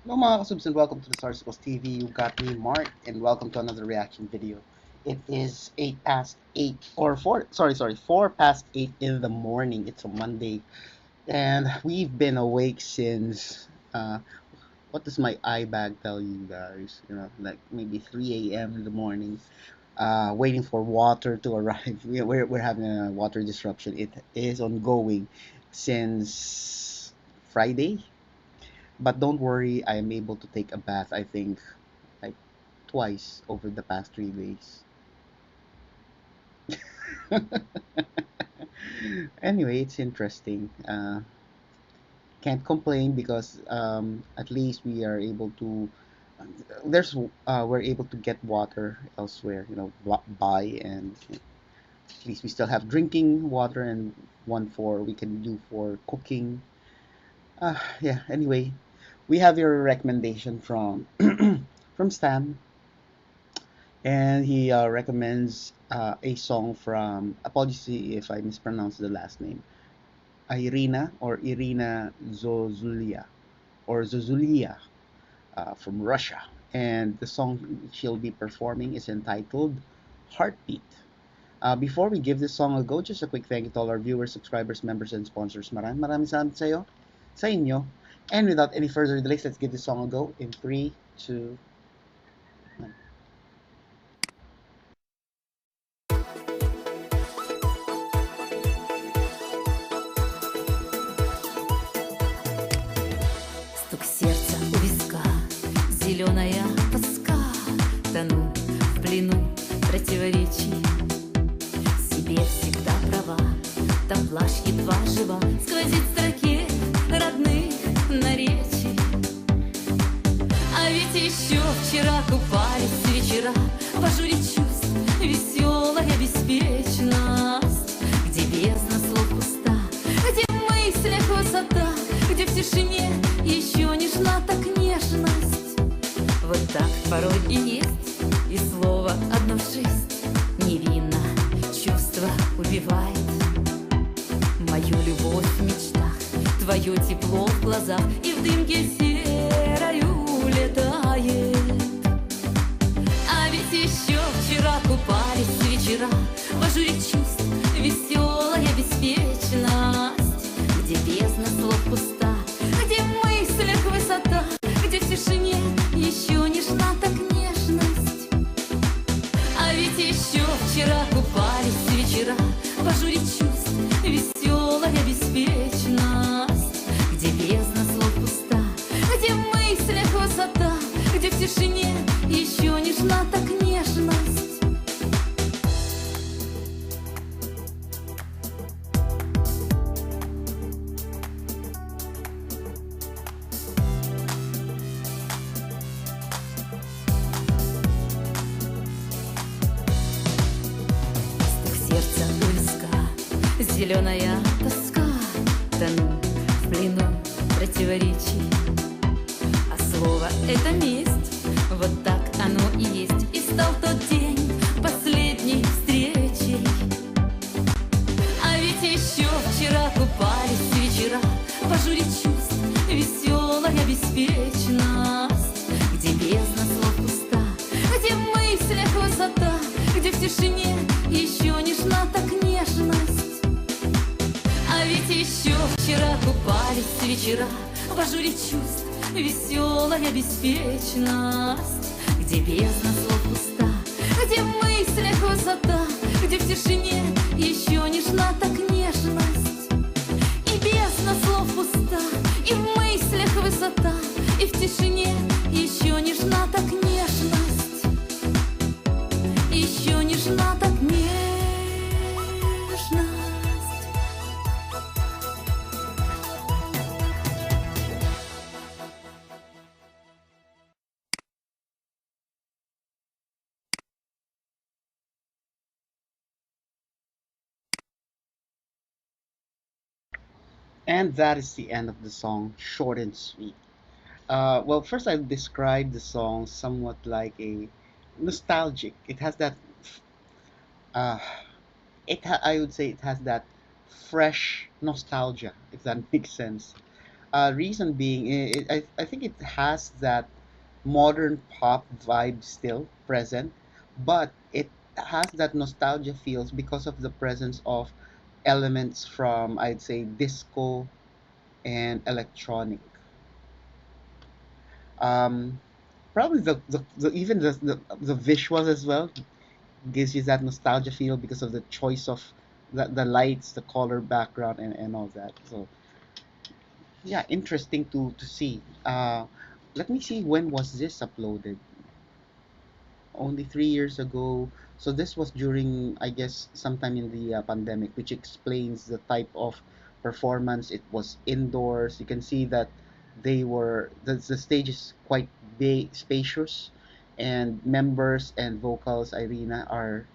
Hello mga kasubs and welcome to the Sarsicles TV. You got me, Mark, and welcome to another reaction video. It is 8 past 8, or 4 past 8 in the morning. It's a Monday, and we've been awake since, what does my eye bag tell you guys? Like maybe 3 a.m. in the morning, waiting for water to arrive. We're having a water disruption. It is ongoing since Friday. But don't worry, I am able to take a bath, I think, like twice over the past 3 days. Anyway, it's interesting. Can't complain because at least we are able to. We're able to get water elsewhere, buy, and at least we still have drinking water and one for we can do for cooking. Yeah. Anyway, we have your recommendation from from Stan, and he recommends a song from, apologies if I mispronounce the last name, Irina Zozulia or Zozulia, from Russia. And the song she'll be performing is entitled Heartbeat. Before we give this song a go, just a quick thank you to all our viewers, subscribers, members, and sponsors. Maraming salamat sa inyo. And without any further delays, let's give this song a go in 3, 2, 1. Стук сердца у виска, зеленая тоска. Тону в плену противоречий. Себе всегда права, там плашь едва жива. Сквозит в строке родных наречий. А ведь еще вчера купались вечера в ажуре чувств, веселая беспечность, где бездна слов пуста, где в мыслях высота, где в тишине еще нежна так нежность. Вот так порой и есть, и слово одно в шесть невинно чувство убивает. Мою любовь в мечтах, твое тепло в глазах, и в дымке серою летает. А ведь еще вчера купались вечера в ажуре чувств, веселая беспечность, где бездна слов пуста, где в мыслях высота, где в тишине еще нежна так нежность. А ведь еще вчера купались вечера в ажуре чувств, веселая беспечность, где бездна слов пуста, где в мыслях высота, где в тишине еще нежна так нежность. Сердце у виска, зеленая тоска. Тону в плену противоречий. А слово — это месть, вот так оно и есть. И стал тот день последней встречей. А ведь еще вчера купались вечера в ажуре чувств, веселая беспечность, где бездна слов пуста, где в мыслях высота, где в тишине еще нежна так нежность. А ведь еще вчера купались вечера в ажуре чувств, веселая беспечность, где бездна слов пуста, где в мыслях высота, где в тишине еще нежна так нежность. И бездна слов пуста, и в мыслях высота, и в тишине еще нежна так нежность. Еще нежна так нежность. And that is the end of the song, short and sweet. Well, first I'll describe the song somewhat like a nostalgic. It has that, uh, I would say it has that fresh nostalgia, if that makes sense. Reason being, I think it has that modern pop vibe still present, but it has that nostalgia feels because of the presence of elements from, I'd say, disco and electronic. Um, Probably even the visuals as well gives you that nostalgia feel because of the choice of the lights, the color background, and all that. So yeah, interesting to see. Let me see, when was this uploaded? Only 3 years ago. So this was during, I guess, sometime in the pandemic, which explains the type of performance. It was indoors. You can see that the stage is quite big, spacious, and members and vocals, Irina, are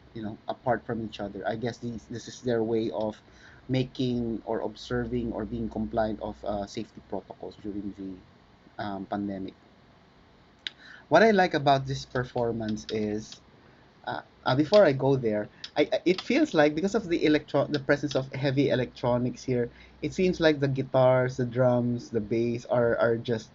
apart from each other. I guess this is their way of making or observing or being compliant of safety protocols during the pandemic. What I like about this performance is, before I go there, it feels like, because of the presence of heavy electronics here, it seems like the guitars, the drums, the bass are just,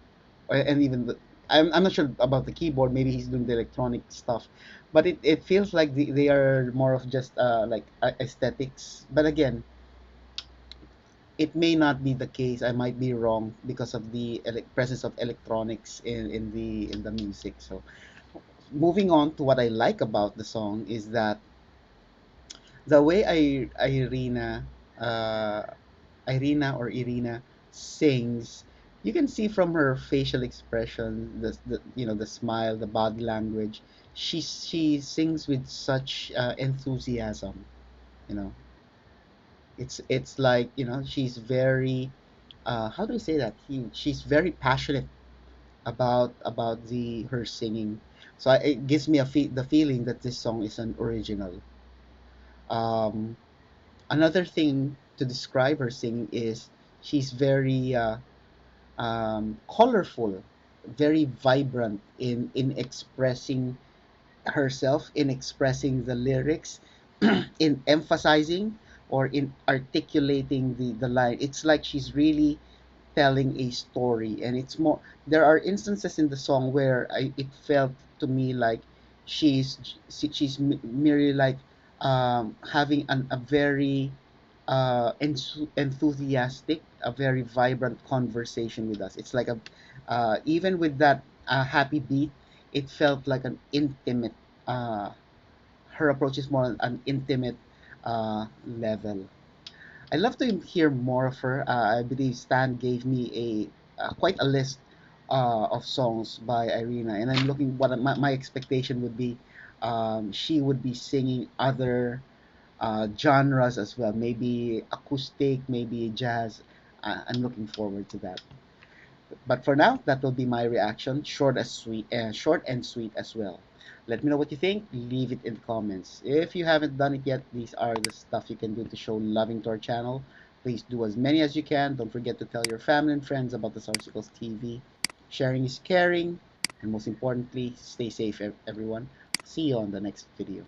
and even I'm not sure about the keyboard. Maybe he's doing the electronic stuff, but it feels like they are more of just like aesthetics. But again, it may not be the case. I might be wrong because of the presence of electronics in the music. So moving on to what I like about the song is that the way uh, Irina sings, you can see from her facial expression, the smile, the body language. She sings with such enthusiasm. You know, it's like, she's very, how do I say that? She's very passionate about the her singing. So it gives me the feeling that this song is an original. Um, Another thing to describe her singing is she's very colorful, very vibrant in expressing herself, in expressing the lyrics, in emphasizing or in articulating the line. It's like she's really telling a story, and it's more. There are instances in the song where it felt to me like she's merely like having a very enthusiastic, a very vibrant conversation with us. It's like even with that happy beat, it felt like an intimate. Her approach is more an intimate level. I love to hear more of her. I believe Stan gave me quite a list of songs by Irina, and I'm looking what my expectation would be. She would be singing other genres as well, maybe acoustic, maybe jazz. I'm looking forward to that. But for now, that will be my reaction. Short and sweet as well. Let me know what you think. Leave it in the comments. If you haven't done it yet, these are the stuff you can do to show loving to our channel. Please do as many as you can. Don't forget to tell your family and friends about the Sarsicles TV. Sharing is caring, and most importantly, stay safe, everyone. See you on the next video.